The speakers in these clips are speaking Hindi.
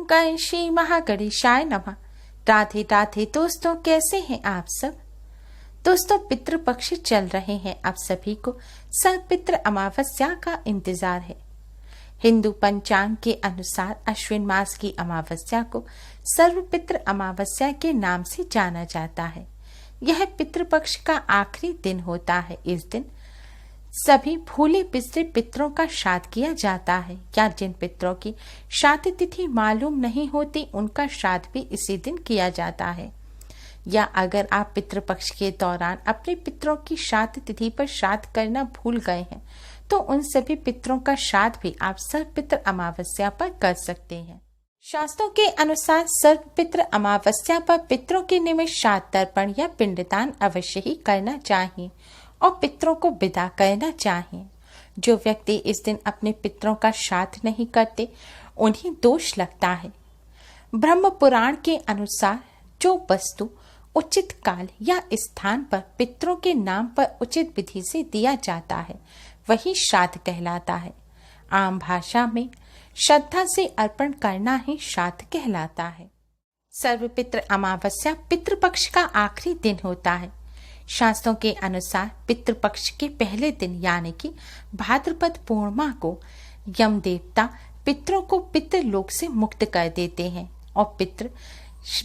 गण श्री महागणेशाय नमः। राधे राधे दोस्तों, कैसे हैं आप सब। दोस्तों, पितृपक्ष चल रहे हैं, आप सभी को सर्वपितृ अमावस्या का इंतजार है। हिंदू पंचांग के अनुसार अश्विन मास की अमावस्या को सर्वपितृ अमावस्या के नाम से जाना जाता है। यह पितृपक्ष का आखिरी दिन होता है। इस दिन सभी भूले बिसरे पितरों का श्राद्ध किया जाता है, या जिन पितरों की श्राद्ध तिथि मालूम नहीं होती उनका श्राद्ध भी इसी दिन किया जाता है। या अगर आप पितृपक्ष के दौरान अपने पितरों की श्राद्ध तिथि पर श्राद्ध करना भूल गए हैं तो उन सभी पितरों का श्राद्ध भी आप सर्वपितृ अमावस्या पर कर सकते हैं। शास्त्रों के अनुसार सर्वपितृ अमावस्या पर पितरों के निमित्त श्राद्ध तर्पण या पिंडदान अवश्य ही करना चाहिए और पितरों को विदा करना चाहिए। जो व्यक्ति इस दिन अपने पितरों का श्राद्ध नहीं करते उन्हें दोष लगता है। ब्रह्म पुराण के अनुसार जो वस्तु उचित काल या स्थान पर पितरों के नाम पर उचित विधि से दिया जाता है वही श्राद्ध कहलाता है। आम भाषा में श्रद्धा से अर्पण करना ही श्राद्ध कहलाता है। सर्वपितृ अमावस्या पितृपक्ष का आखिरी दिन होता है। शास्त्रों के अनुसार पितृपक्ष के पहले दिन यानी कि भाद्रपद पूर्णिमा को यम देवता पितरों को पितृलोक से मुक्त कर देते हैं और पितृ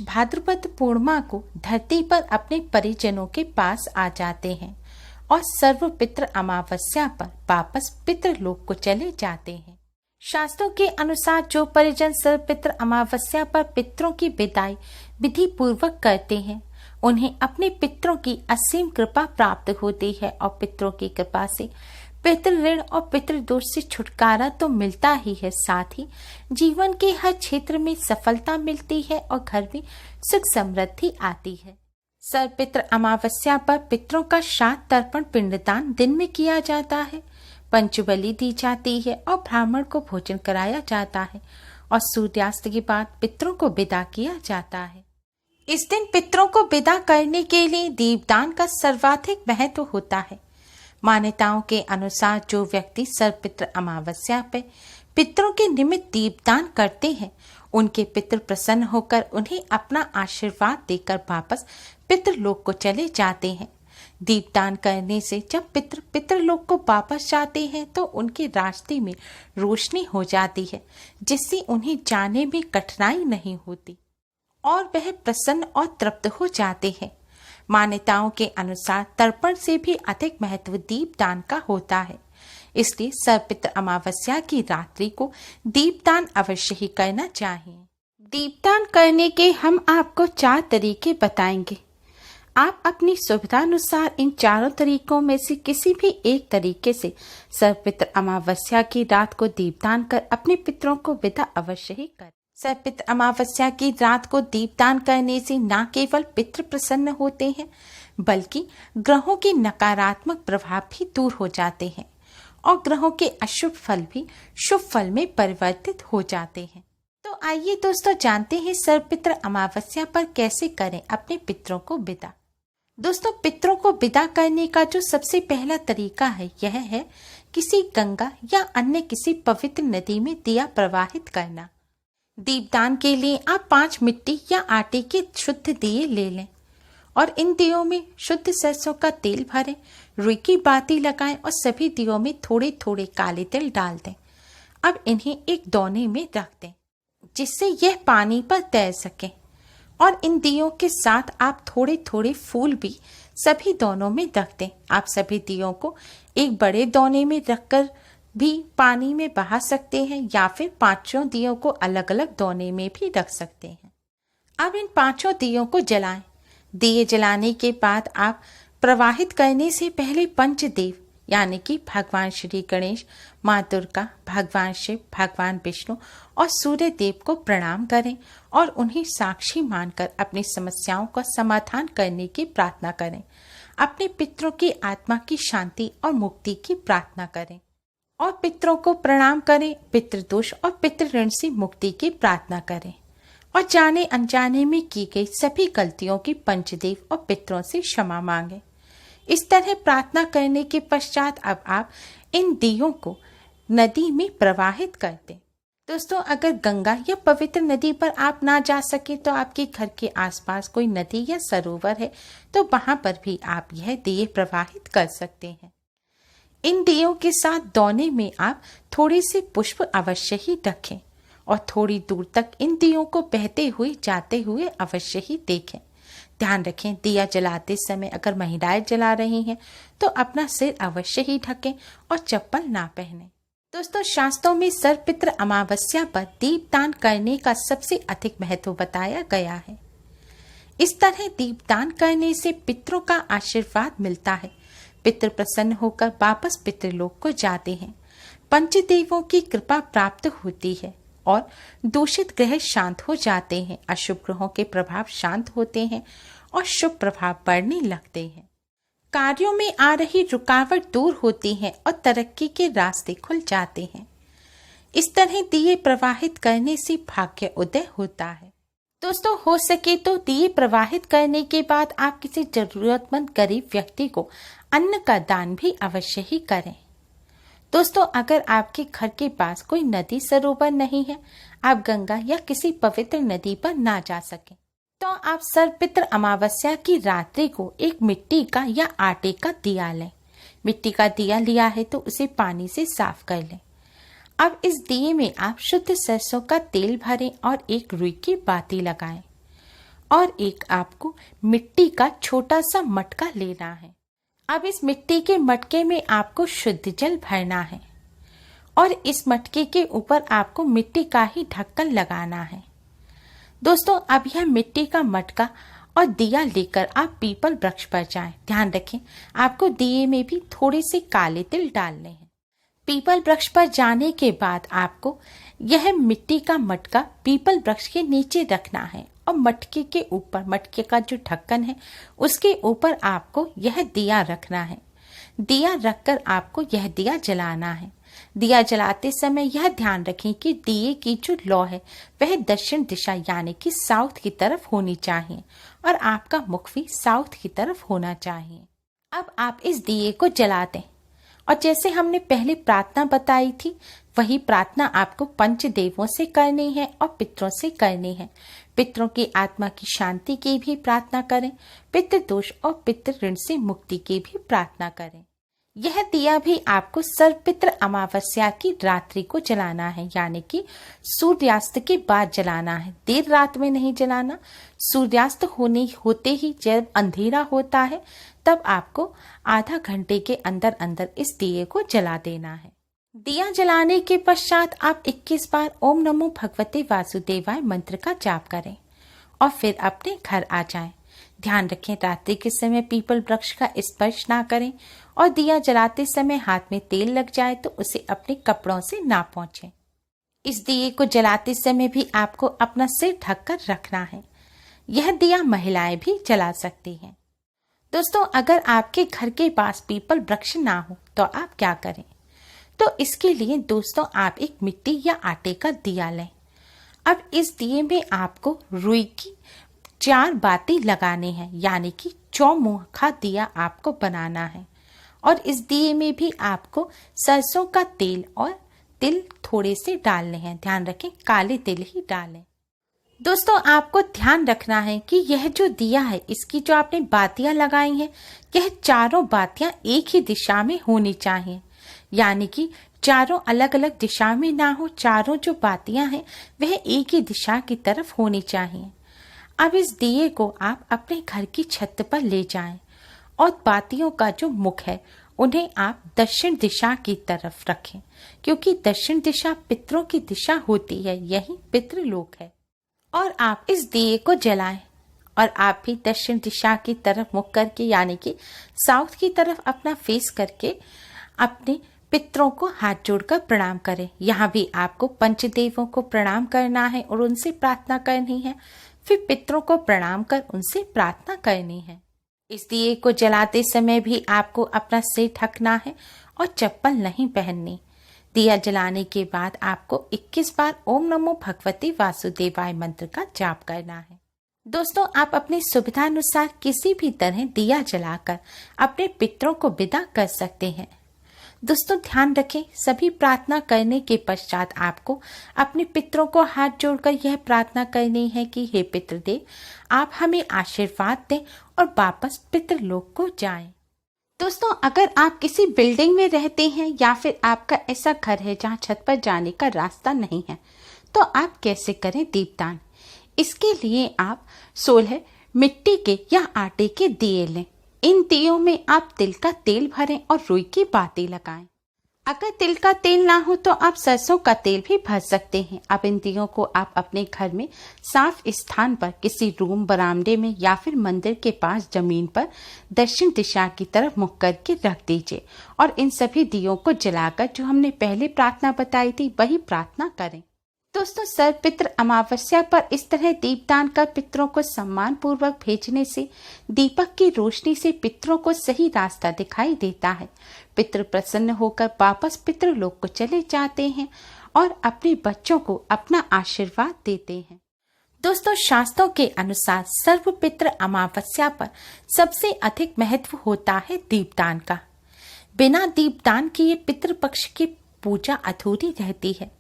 भाद्रपद पूर्णिमा को धरती पर अपने परिजनों के पास आ जाते हैं और सर्वपितृ अमावस्या पर वापस पितृलोक को चले जाते हैं। शास्त्रों के अनुसार जो परिजन सर्वपितृ अमावस्या पर पितरों की विदाई विधि पूर्वक करते हैं उन्हें अपने पितरों की असीम कृपा प्राप्त होती है और पितरों की कृपा से पितृ ऋण और पितृदोष से छुटकारा तो मिलता ही है, साथ ही जीवन के हर क्षेत्र में सफलता मिलती है और घर में सुख समृद्धि आती है। सर्वपितृ अमावस्या पर पितरों का श्राद्ध तर्पण पिंडदान दिन में किया जाता है, पंचबली दी जाती है और ब्राह्मण को भोजन कराया जाता है और सूर्यास्त के बाद पितरों को विदा किया जाता है। इस दिन पितरों को विदा करने के लिए दीपदान का सर्वाधिक महत्व होता है। मान्यताओं के अनुसार जो व्यक्ति सर्वपितृ अमावस्या पर पितरों के निमित्त दीपदान करते हैं उनके पितृ प्रसन्न होकर उन्हें अपना आशीर्वाद देकर वापस पितृलोक को चले जाते हैं। दीपदान करने से जब पितृ पितृलोक को वापस जाते हैं तो उनके रास्ते में रोशनी हो जाती है, जिससे उन्हें जाने में कठिनाई नहीं होती और वह प्रसन्न और तृप्त हो जाते हैं। मान्यताओं के अनुसार तर्पण से भी अधिक महत्व दीपदान का होता है, इसलिए सर्वपितृ अमावस्या की रात्रि को दीपदान अवश्य ही करना चाहिए। दीपदान करने के हम आपको 4 तरीके बताएंगे। आप अपनी सुविधानुसार इन चारों तरीकों में से किसी भी एक तरीके से सर्वपितृ अमावस्या की रात को दीपदान कर अपने पितरों को विदा अवश्य ही करें। सर्वपितृ अमावस्या की रात को दीपदान करने से न केवल पितृ प्रसन्न होते हैं बल्कि ग्रहों के नकारात्मक प्रभाव भी दूर हो जाते हैं और ग्रहों के अशुभ फल भी शुभ फल में परिवर्तित हो जाते हैं। तो आइए दोस्तों जानते हैं सर्वपितृ अमावस्या पर कैसे करें अपने पितरों को विदा। दोस्तों, पितरों को विदा करने का जो सबसे पहला तरीका है यह है किसी गंगा या अन्य किसी पवित्र नदी में दिया प्रवाहित करना। दीपदान के लिए आप 5 मिट्टी या आटे के शुद्ध दिए ले लें और इन दियों में शुद्ध सरसों का तेल भरें, रुई की बाती लगाएं और सभी दियों में थोड़े थोड़े काले तिल डाल दें। अब इन्हें एक दौने में रख दें जिससे यह पानी पर तैर सके और इन दियों के साथ आप थोड़े थोड़े फूल भी सभी दोनों में रख दें। आप सभी दियों को एक बड़े दौने में रखकर भी पानी में बहा सकते हैं या फिर 5 दियों को अलग अलग दौने में भी रख सकते हैं। अब इन 5 दियों को जलाएं। दिए जलाने के बाद आप प्रवाहित करने से पहले पंचदेव यानी कि भगवान श्री गणेश, माँ दुर्गा, भगवान शिव, भगवान विष्णु और सूर्य देव को प्रणाम करें और उन्हें साक्षी मानकर अपनी समस्याओं का समाधान करने की प्रार्थना करें। अपने पितरों की आत्मा की शांति और मुक्ति की प्रार्थना करें और पितरों को प्रणाम करें। पितृदोष और पितृ ऋण से मुक्ति की प्रार्थना करें और जाने अनजाने में की गई सभी गलतियों की पंचदेव और पितरों से क्षमा मांगे। इस तरह प्रार्थना करने के पश्चात अब आप इन दियों को नदी में प्रवाहित कर दें। दोस्तों, अगर गंगा या पवित्र नदी पर आप ना जा सके तो आपके घर के आसपास कोई नदी या सरोवर है तो वहां पर भी आप यह दिए प्रवाहित कर सकते हैं। इन दियों के साथ दौने में आप थोड़े से पुष्प अवश्य ही रखें और थोड़ी दूर तक इन दियों को बहते हुए जाते हुए अवश्य ही देखें। ध्यान रखें, दिया जलाते समय अगर महिलाएं जला रही हैं तो अपना सिर अवश्य ही ढकें और चप्पल ना पहनें। दोस्तों, शास्त्रों में सर्वपित्र अमावस्या पर दीपदान करने का सबसे अधिक महत्व बताया गया है। इस तरह दीपदान करने से पितरों का आशीर्वाद मिलता है। पितृ प्रसन्न होकर वापस पितृलोक को जाते हैं। पंचदेवों की कृपा प्राप्त होती है और दूषित ग्रह शांत हो जाते हैं। अशुभ ग्रहों के प्रभाव शांत होते हैं और शुभ प्रभाव बढ़ने लगते हैं। कार्यों में आ रही रुकावट दूर होती है और तरक्की के रास्ते खुल जाते हैं। इस तरह दिए प्रवाहित करने से भाग्य उदय होता है। दोस्तों, हो सके तो दिए प्रवाहित करने के बाद आप किसी जरूरतमंद गरीब व्यक्ति को अन्न का दान भी अवश्य ही करें। दोस्तों, अगर आपके घर के पास कोई नदी सरोवर नहीं है, आप गंगा या किसी पवित्र नदी पर ना जा सके, तो आप सर्वपित्र अमावस्या की रात्रि को एक मिट्टी का या आटे का दिया लें। मिट्टी का दिया लिया है तो उसे पानी से साफ कर लें। अब इस दिए में आप शुद्ध सरसों का तेल भरें और एक रुई की बाती लगाएं और एक आपको मिट्टी का छोटा सा मटका लेना है। अब इस मिट्टी के मटके में आपको शुद्ध जल भरना है और इस मटके के ऊपर आपको मिट्टी का ही ढक्कन लगाना है। दोस्तों, अब यह मिट्टी का मटका और दिया लेकर आप पीपल वृक्ष पर जाएं। ध्यान रखें, आपको दिए में भी थोड़े से काले तिल डालने हैं। पीपल वृक्ष पर जाने के बाद आपको यह मिट्टी का मटका पीपल वृक्ष के नीचे रखना है और मटके के ऊपर, मटके का जो ढक्कन है उसके ऊपर आपको यह दिया रखना है। दिया रखकर आपको यह दिया जलाना है। दिया जलाते समय यह ध्यान रखें कि दिए की जो लौ है वह दक्षिण दिशा यानी कि साउथ की तरफ होनी चाहिए और आपका मुख भी साउथ की तरफ होना चाहिए। अब आप इस दिए को जला दें और जैसे हमने पहले प्रार्थना बताई थी वही प्रार्थना आपको पंचदेवों से करनी है और पितरों से करनी है। पितरों की आत्मा की शांति की भी प्रार्थना करें, पितृ दोष और पितृ ऋण से मुक्ति की भी प्रार्थना करें। यह दिया भी आपको सर्वपित्र अमावस्या की रात्रि को जलाना है, यानी कि सूर्यास्त के बाद जलाना है। देर रात में नहीं जलाना। सूर्यास्त होते ही जब अंधेरा होता है तब आपको आधा घंटे के अंदर अंदर इस दिए को जला देना है। दिया जलाने के पश्चात आप 21 बार ओम नमो भगवते वासुदेवाय मंत्र का जाप करें और फिर अपने घर आ जाएं। ध्यान रखें, रात्रि के समय पीपल वृक्ष का स्पर्श ना करें और दिया जलाते समय हाथ में तेल लग जाए तो उसे अपने कपड़ों से ना पोंछें। इस दिए को जलाते समय भी आपको अपना सिर ढककर रखना है। यह दिया महिलाएं भी जला सकती हैं। दोस्तों, अगर आपके घर के पास पीपल वृक्ष ना हो तो आप क्या करें? तो इसके लिए दोस्तों आप एक मिट्टी या आटे का दिया लें। अब इस दिए में आपको रुई की 4 बाती लगाने हैं, यानी कि चौमुखा दिया आपको बनाना है और इस दिए में भी आपको सरसों का तेल और तिल थोड़े से डालने हैं। ध्यान रखें, काले तिल ही डालें। दोस्तों, आपको ध्यान रखना है कि यह जो दिया है इसकी जो आपने बातियां लगाई हैं यह चारों बातियां एक ही दिशा में होनी चाहिए, यानी कि चारों अलग अलग दिशा में ना हो। चारों जो बातियां हैं वह एक ही दिशा की तरफ होनी चाहिए। अब इस दिए को आप अपने घर की छत पर ले जाएं और बातियों का जो मुख है उन्हें आप दक्षिण दिशा की तरफ रखें, क्योंकि दक्षिण दिशा पितरों की दिशा होती है, यही पितृलोक है। और आप इस दिए को जलाएं और आप भी दक्षिण दिशा की तरफ मुख करके, यानी कि साउथ की तरफ अपना फेस करके अपने पितरों को हाथ जोड़कर प्रणाम करें। यहाँ भी आपको पंचदेवों को प्रणाम करना है और उनसे प्रार्थना करनी है। फिर पितरों को प्रणाम कर उनसे प्रार्थना करनी है। इस दिए को जलाते समय भी आपको अपना सिर ढकना है और चप्पल नहीं पहननी। दिया जलाने के बाद आपको 21 बार ओम नमो भगवते वासुदेवाय मंत्र का जाप करना है। दोस्तों, आप अपनी सुविधानुसार किसी भी तरह दिया जलाकर अपने पितरों को विदा कर सकते हैं। दोस्तों ध्यान रखें, सभी प्रार्थना करने के पश्चात आपको अपने पितरों को हाथ जोड़कर यह प्रार्थना करनी है कि हे पितृदेव, आप हमें आशीर्वाद दें और वापस पितृलोक को जाएं। दोस्तों अगर आप किसी बिल्डिंग में रहते हैं या फिर आपका ऐसा घर है जहां छत पर जाने का रास्ता नहीं है, तो आप कैसे करें दीपदान। इसके लिए आप 16 मिट्टी के या आटे के दिए लें। इन दियों में आप तिल का तेल भरें और रुई की बाती लगाएं। अगर तिल का तेल ना हो तो आप सरसों का तेल भी भर सकते हैं। अब इन दियों को आप अपने घर में साफ स्थान पर, किसी रूम, बरामदे में या फिर मंदिर के पास जमीन पर दक्षिण दिशा की तरफ मुख करके रख दीजिए और इन सभी दियों को जलाकर जो हमने पहले प्रार्थना बताई थी वही प्रार्थना करें। दोस्तों सर्वपितृ अमावस्या पर इस तरह दीपदान कर पितरों को सम्मान पूर्वक भेजने से दीपक की रोशनी से पितरों को सही रास्ता दिखाई देता है। पितृ प्रसन्न होकर वापस पितृलोक को चले जाते हैं और अपने बच्चों को अपना आशीर्वाद देते हैं। दोस्तों शास्त्रों के अनुसार सर्वपितृ अमावस्या पर सबसे अधिक महत्व होता है दीपदान का। बिना दीपदान किए पितृपक्ष की पूजा अधूरी रहती है।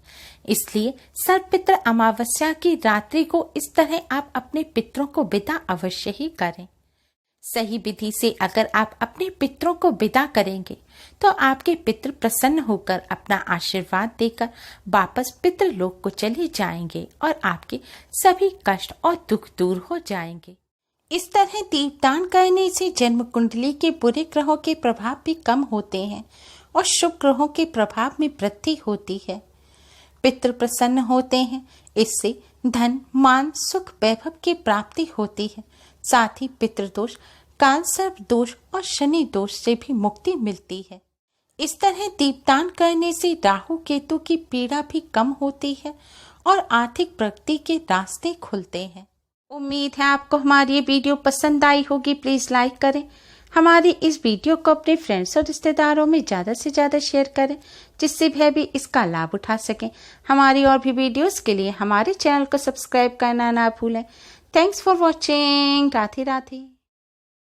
इसलिए सर्वपितृ अमावस्या की रात्रि को इस तरह आप अपने पितरों को विदा अवश्य ही करें। सही विधि से अगर आप अपने पितरों को विदा करेंगे तो आपके पितृ प्रसन्न होकर अपना आशीर्वाद देकर वापस पितृलोक को चले जाएंगे और आपके सभी कष्ट और दुख दूर हो जाएंगे। इस तरह दीपदान करने से जन्म कुंडली के बुरे ग्रहों के प्रभाव भी कम होते हैं और शुभ ग्रहों के प्रभाव में वृद्धि होती है। पितृ प्रसन्न होते हैं, इससे धन, मान, सुख, वैभव की प्राप्ति होती है। साथ ही पितृदोष, काल सर्प दोष और शनि दोष से भी मुक्ति मिलती है। इस तरह दीपदान करने से राहु केतु की पीड़ा भी कम होती है और आर्थिक प्रगति के रास्ते खुलते हैं। उम्मीद है आपको हमारी ये वीडियो पसंद आई होगी। प्लीज लाइक करें। हमारी इस वीडियो को अपने फ्रेंड्स और रिश्तेदारों में ज़्यादा से ज़्यादा शेयर करें, जिससे वह भी इसका लाभ उठा सकें। हमारी और भी वीडियोस के लिए हमारे चैनल को सब्सक्राइब करना ना भूलें। Thanks for watching. Radhe Radhe.